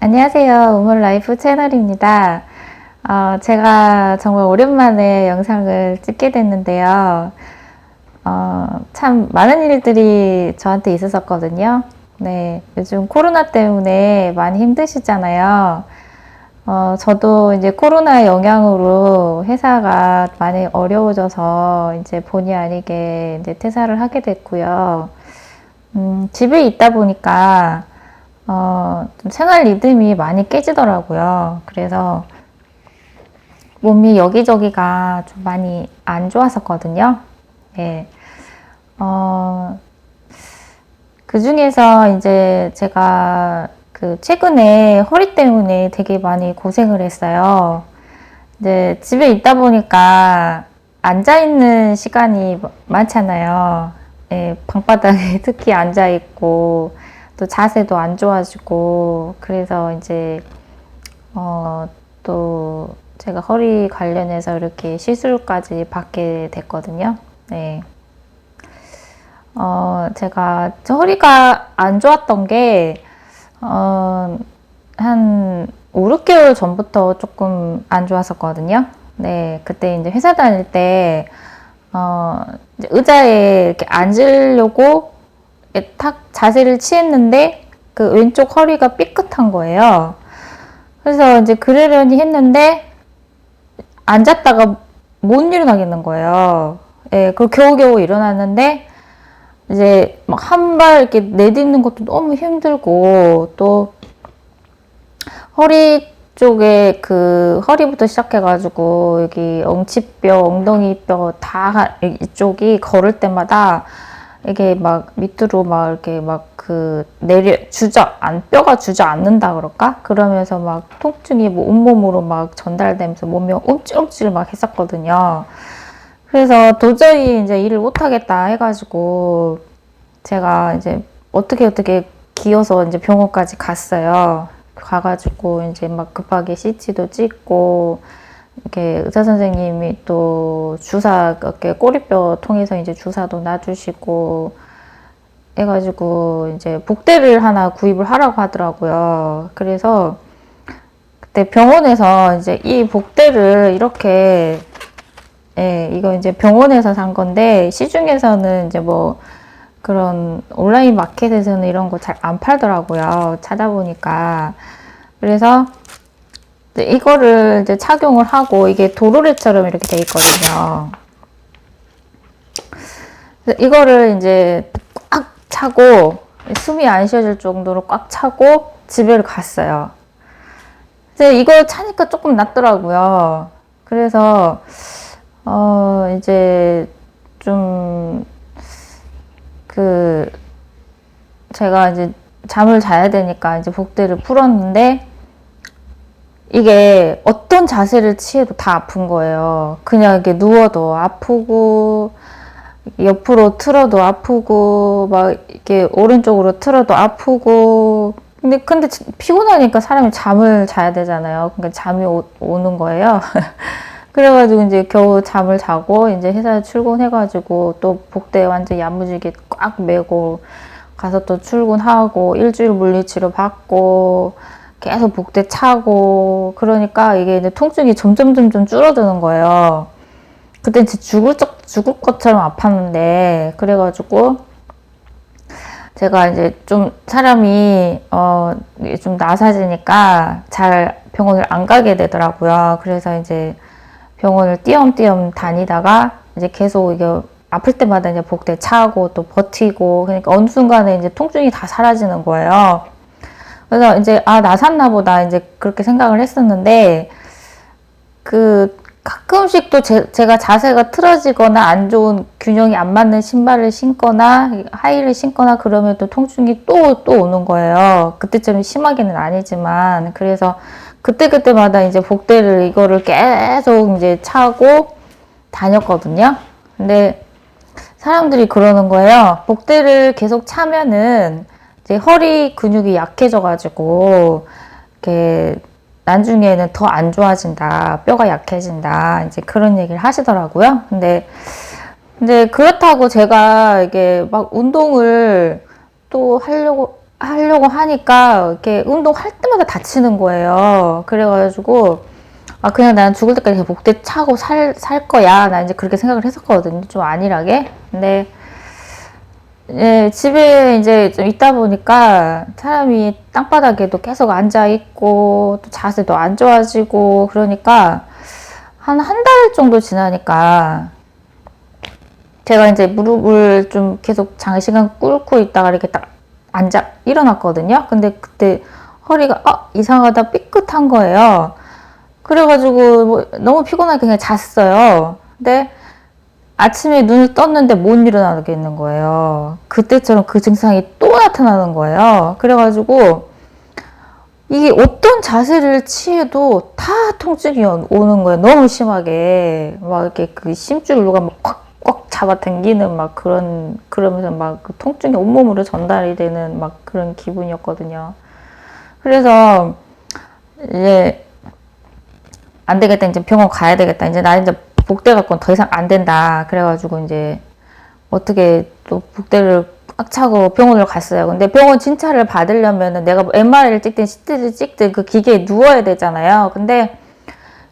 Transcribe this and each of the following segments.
안녕하세요. 우물라이프 채널입니다. 제가 정말 오랜만에 영상을 찍게 됐는데요. 참 많은 일들이 저한테 있었었거든요. 네, 요즘 코로나 때문에 많이 힘드시잖아요. 저도 이제 코로나 영향으로 회사가 많이 어려워져서 이제 본의 아니게 이제 퇴사를 하게 됐고요. 집에 있다 보니까 좀 생활 리듬이 많이 깨지더라고요. 그래서 몸이 여기저기가 좀 많이 안 좋았었거든요. 예. 그 중에서 이제 제가 최근에 허리 때문에 되게 많이 고생을 했어요. 이제 집에 있다 보니까 앉아있는 시간이 많잖아요. 예, 방바닥에 특히 앉아있고, 또 자세도 안 좋아지고, 그래서 이제, 또 제가 허리 관련해서 이렇게 시술까지 받게 됐거든요. 네. 제가 허리가 안 좋았던 게, 한 5, 6개월 전부터 조금 안 좋았었거든요. 네. 그때 이제 회사 다닐 때, 이제 의자에 이렇게 앉으려고 탁 자세를 취했는데, 그 왼쪽 허리가 삐끗한 거예요. 그래서 이제 그러려니 했는데, 앉았다가 못 일어나겠는 거예요. 예, 그 겨우겨우 일어났는데, 이제 막 한 발 이렇게 내딛는 것도 너무 힘들고, 또 허리 쪽에 그 허리부터 시작해가지고 여기 엉치뼈, 엉덩이뼈 다 이쪽이 걸을 때마다 이게 막 밑으로 막 이렇게 막 뼈가 주저앉는다 그럴까? 그러면서 막 통증이 뭐 온몸으로 막 전달되면서 몸이 움찔움찔 막 했었거든요. 그래서 도저히 이제 일을 못하겠다 해가지고 제가 이제 어떻게 기어서 이제 병원까지 갔어요. 가가지고 이제 막 급하게 CT도 찍고 이렇게 의사 선생님이 또 주사 이렇게 꼬리뼈 통해서 이제 주사도 놔주시고 해가지고 이제 복대를 하나 구입을 하라고 하더라고요. 그래서 그때 병원에서 이제 이 복대를 이렇게 이거 이제 병원에서 산 건데 시중에서는 이제 뭐 그런 온라인 마켓에서는 이런 거 잘 안 팔더라고요. 찾아보니까. 그래서 이거를 이제 착용을 하고 이게 도르래처럼 이렇게 돼 있거든요. 이거를 이제 꽉 차고 숨이 안 쉬어질 정도로 꽉 차고 집에 갔어요. 근데 이걸 차니까 조금 낫더라고요. 그래서 이제 좀 제가 이제 잠을 자야 되니까 이제 복대를 풀었는데 이게 어떤 자세를 취해도 다 아픈 거예요. 그냥 이렇게 누워도 아프고 옆으로 틀어도 아프고 막 이렇게 오른쪽으로 틀어도 아프고 근데 피곤하니까 사람이 잠을 자야 되잖아요. 그러니까 잠이 오는 거예요. 그래가지고 이제 겨우 잠을 자고 이제 회사에 출근해가지고 또 복대 완전 야무지게 꽉 메고 가서 또 출근하고 일주일 물리치료 받고 계속 복대 차고 그러니까 이게 이제 통증이 점점 줄어드는 거예요. 그때 진짜 죽을 것처럼 아팠는데 그래가지고 제가 이제 좀 사람이 좀 나사지니까 잘 병원을 안 가게 되더라고요. 그래서 이제 병원을 띄엄띄엄 다니다가 이제 계속 이게 아플 때마다 이제 복대 차고 또 버티고 그러니까 어느 순간에 이제 통증이 다 사라지는 거예요. 그래서 이제 나샀나 보다 이제 그렇게 생각을 했었는데 가끔씩 또 제가 자세가 틀어지거나 안 좋은 균형이 안 맞는 신발을 신거나 하이를 신거나 그러면 또 통증이 또 오는 거예요. 그때처럼 심하게는 아니지만 그래서 그때마다 이제 복대를 이거를 계속 이제 차고 다녔거든요. 근데 사람들이 그러는 거예요. 복대를 계속 차면은 이제 허리 근육이 약해져가지고 이렇게 나중에는 더 안 좋아진다, 뼈가 약해진다, 이제 그런 얘기를 하시더라고요. 근데 그렇다고 제가 이게 막 운동을 또 하려고 하려고 하니까 이렇게 운동할 때마다 다치는 거예요. 그래가지고 아 그냥 난 죽을 때까지 그냥 복대 차고 살 거야. 나 이제 그렇게 생각을 했었거든요. 좀 안일하게. 근데 예, 집에 이제 좀 있다 보니까 사람이 땅바닥에도 계속 앉아 있고 또 자세도 안 좋아지고 그러니까 한 달 정도 지나니까 제가 이제 무릎을 좀 계속 장시간 꿇고 있다가 이렇게 딱 앉아 일어났거든요. 근데 그때 허리가 이상하다 삐끗한 거예요. 그래가지고 뭐 너무 피곤하게 그냥 잤어요. 근데 아침에 눈을 떴는데 못 일어나겠는 거예요. 그때처럼 그 증상이 또 나타나는 거예요. 그래가지고 이게 어떤 자세를 취해도 다 통증이 오는 거예요. 너무 심하게. 막 이렇게 그 심줄을 누가 막 꽉꽉 잡아당기는 막 그러면서 막 그 통증이 온몸으로 전달이 되는 막 그런 기분이었거든요. 그래서 이제 안 되겠다. 이제 병원 가야 되겠다. 이제 나 이제 복대 갖고는 더 이상 안 된다. 그래가지고 이제 어떻게 또 복대를 꽉 차고 병원을 갔어요. 근데 병원 진찰을 받으려면은 내가 뭐 MRI를 찍든 CT를 찍든 그 기계에 누워야 되잖아요. 근데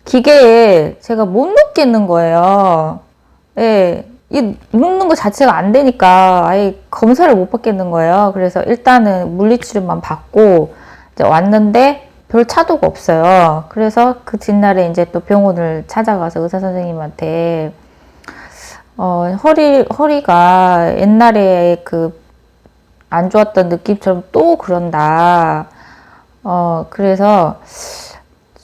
기계에 제가 못 눕겠는 거예요. 예. 이 눕는 거 자체가 안 되니까 아예 검사를 못 받겠는 거예요. 그래서 일단은 물리치료만 받고 이제 왔는데 별 차도가 없어요. 그래서 그 뒷날에 이제 또 병원을 찾아가서 의사 선생님한테 허리가 옛날에 그 안 좋았던 느낌처럼 또 그런다. 그래서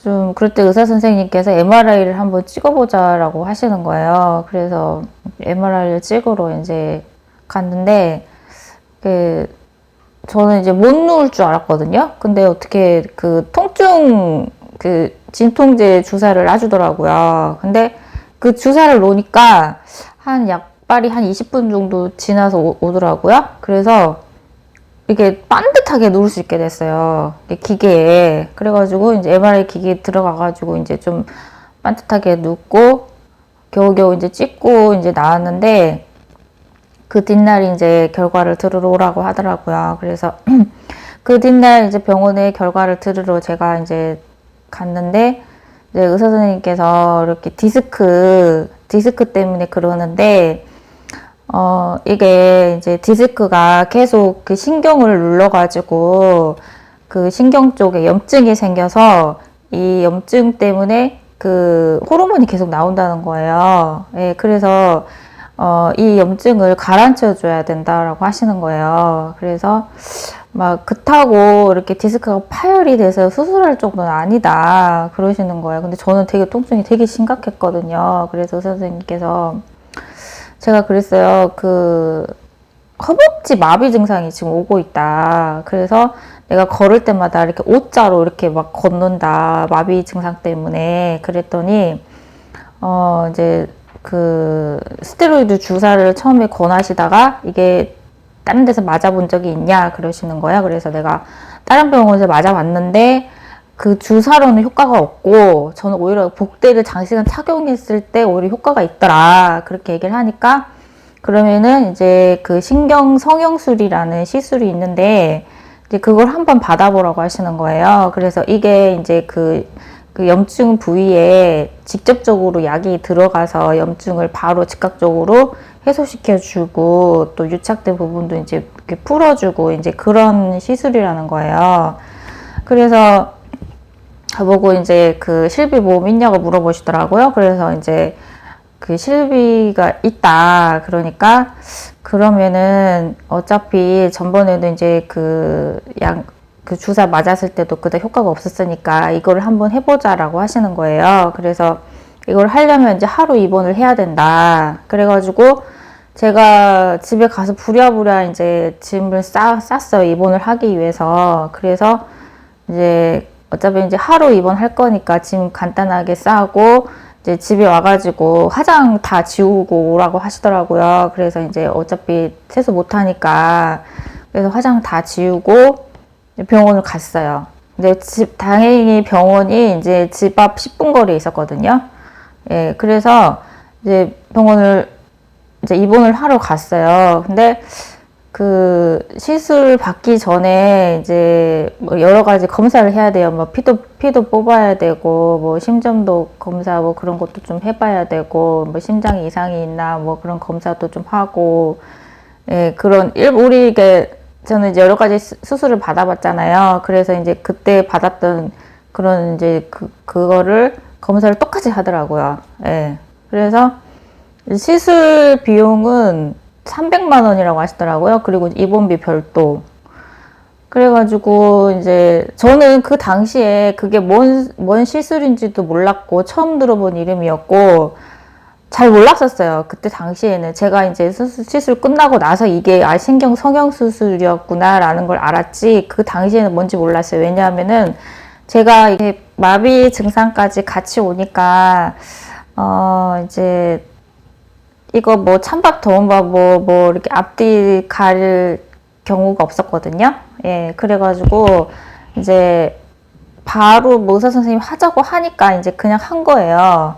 좀 그럴 때 의사 선생님께서 MRI를 한번 찍어보자라고 하시는 거예요. 그래서 MRI를 찍으러 이제 갔는데 저는 이제 못 누울 줄 알았거든요. 근데 어떻게 그 통증 그 진통제 주사를 놔주더라고요. 근데 그 주사를 놓으니까 한 약발이 한 20분 정도 지나서 오더라고요. 그래서 이게 반듯하게 누울 수 있게 됐어요. 기계에. 그래가지고 이제 MRI 기계에 들어가가지고 이제 좀 반듯하게 눕고 겨우겨우 이제 찍고 이제 나왔는데 그 뒷날 이제 결과를 들으러 오라고 하더라고요. 그래서 그 뒷날 이제 병원에 결과를 들으러 제가 이제 갔는데 이제 의사 선생님께서 이렇게 디스크 때문에 그러는데 이게 이제 디스크가 계속 그 신경을 눌러가지고 그 신경 쪽에 염증이 생겨서 이 염증 때문에 그 호르몬이 계속 나온다는 거예요. 예, 그래서 이 염증을 가라앉혀 줘야 된다라고 하시는 거예요. 그래서 막 그렇다고 이렇게 디스크가 파열이 돼서 수술할 정도는 아니다 그러시는 거예요. 근데 저는 되게 통증이 되게 심각했거든요. 그래서 선생님께서 제가 그랬어요. 그 허벅지 마비 증상이 지금 오고 있다. 그래서 내가 걸을 때마다 이렇게 O자로 이렇게 막 걷는다. 마비 증상 때문에. 그랬더니 이제 그 스테로이드 주사를 처음에 권하시다가 이게 다른 데서 맞아본 적이 있냐 그러시는 거야. 그래서 내가 다른 병원에서 맞아봤는데 그 주사로는 효과가 없고 저는 오히려 복대를 장시간 착용했을 때 오히려 효과가 있더라. 그렇게 얘기를 하니까 그러면은 이제 그 신경 성형술이라는 시술이 있는데 이제 그걸 한번 받아보라고 하시는 거예요. 그래서 이게 이제 그 염증 부위에 직접적으로 약이 들어가서 염증을 바로 즉각적으로 해소시켜주고 또 유착된 부분도 이제 이렇게 풀어주고 이제 그런 시술이라는 거예요. 그래서 저보고 이제 그 실비보험 있냐고 물어보시더라고요. 그래서 이제 그 실비가 있다. 그러니까 그러면은 어차피 전번에도 이제 그 주사 맞았을 때도 그때 효과가 없었으니까 이걸 한번 해보자라고 하시는 거예요. 그래서 이걸 하려면 이제 하루 입원을 해야 된다. 그래가지고 제가 집에 가서 부랴부랴 이제 짐을 쌌어요. 입원을 하기 위해서. 그래서 이제 어차피 이제 하루 입원할 거니까 짐 간단하게 싸고 이제 집에 와가지고 화장 다 지우고 오라고 하시더라고요. 그래서 이제 어차피 세수 못 하니까 그래서 화장 다 지우고 병원을 갔어요. 근데 다행히 병원이 이제 집 앞 10분 거리에 있었거든요. 예, 그래서 이제 병원을 이제 입원을 하러 갔어요. 근데 그 시술 받기 전에 이제 뭐 여러 가지 검사를 해야 돼요. 뭐 피도 뽑아야 되고 뭐 심전도 검사 뭐 그런 것도 좀 해봐야 되고 뭐 심장 이상이 있나 뭐 그런 검사도 좀 하고 예 그런 우리 이게 저는 이제 여러 가지 수술을 받아봤잖아요. 그래서 이제 그때 받았던 그런 이제 그거를 검사를 똑같이 하더라고요. 예 그래서 시술 비용은 300만 원이라고 하시더라고요. 그리고 입원비 별도. 그래가지고 이제 저는 그 당시에 그게 뭔 시술인지도 몰랐고 처음 들어본 이름이었고 잘 몰랐었어요. 그때 당시에는 제가 이제 시술 끝나고 나서 이게 신경 성형 수술이었구나라는 걸 알았지 그 당시에는 뭔지 몰랐어요. 왜냐하면은 제가 이게 마비 증상까지 같이 오니까 이제 이거 뭐 찬밥 더운밥 뭐 이렇게 앞뒤 가릴 경우가 없었거든요. 예, 그래가지고 이제 바로 뭐 의사 선생님 하자고 하니까 이제 그냥 한 거예요.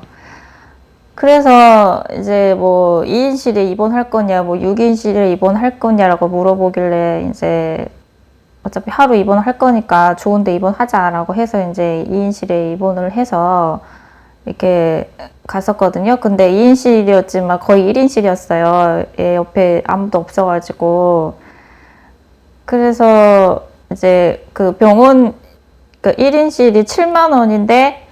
그래서 이제 뭐 2인실에 입원할 거냐, 뭐 6인실에 입원할 거냐라고 물어보길래 이제 어차피 하루 입원할 거니까 좋은데 입원하자라고 해서 이제 2인실에 입원을 해서 이렇게 갔었거든요. 근데 2인실이었지만 거의 1인실이었어요. 예, 옆에 아무도 없어가지고. 그래서 이제 그 병원, 그 1인실이 7만 원인데,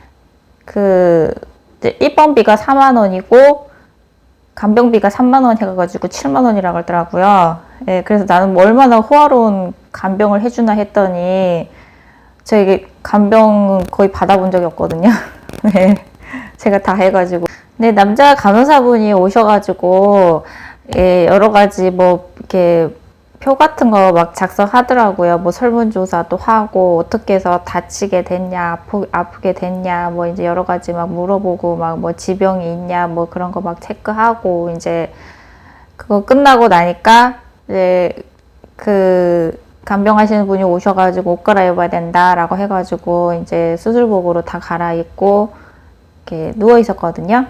그, 이제 입원비가 4만 원이고, 간병비가 3만 원 해가지고 7만 원이라고 하더라고요. 예, 그래서 나는 뭐 얼마나 호화로운 간병을 해주나 했더니, 저에게 간병 거의 받아본 적이 없거든요. 네. 제가 다 해가지고. 근데 남자 간호사분이 오셔가지고, 예, 여러 가지 뭐, 이렇게 표 같은 거 막 작성하더라고요. 뭐 설문조사도 하고, 어떻게 해서 다치게 됐냐, 아프게 됐냐, 뭐 이제 여러 가지 막 물어보고, 막 뭐 지병이 있냐, 뭐 그런 거 막 체크하고, 이제 그거 끝나고 나니까, 이제 그, 간병하시는 분이 오셔가지고 옷 갈아입어야 된다라고 해가지고, 이제 수술복으로 다 갈아입고, 이렇게 누워 있었거든요.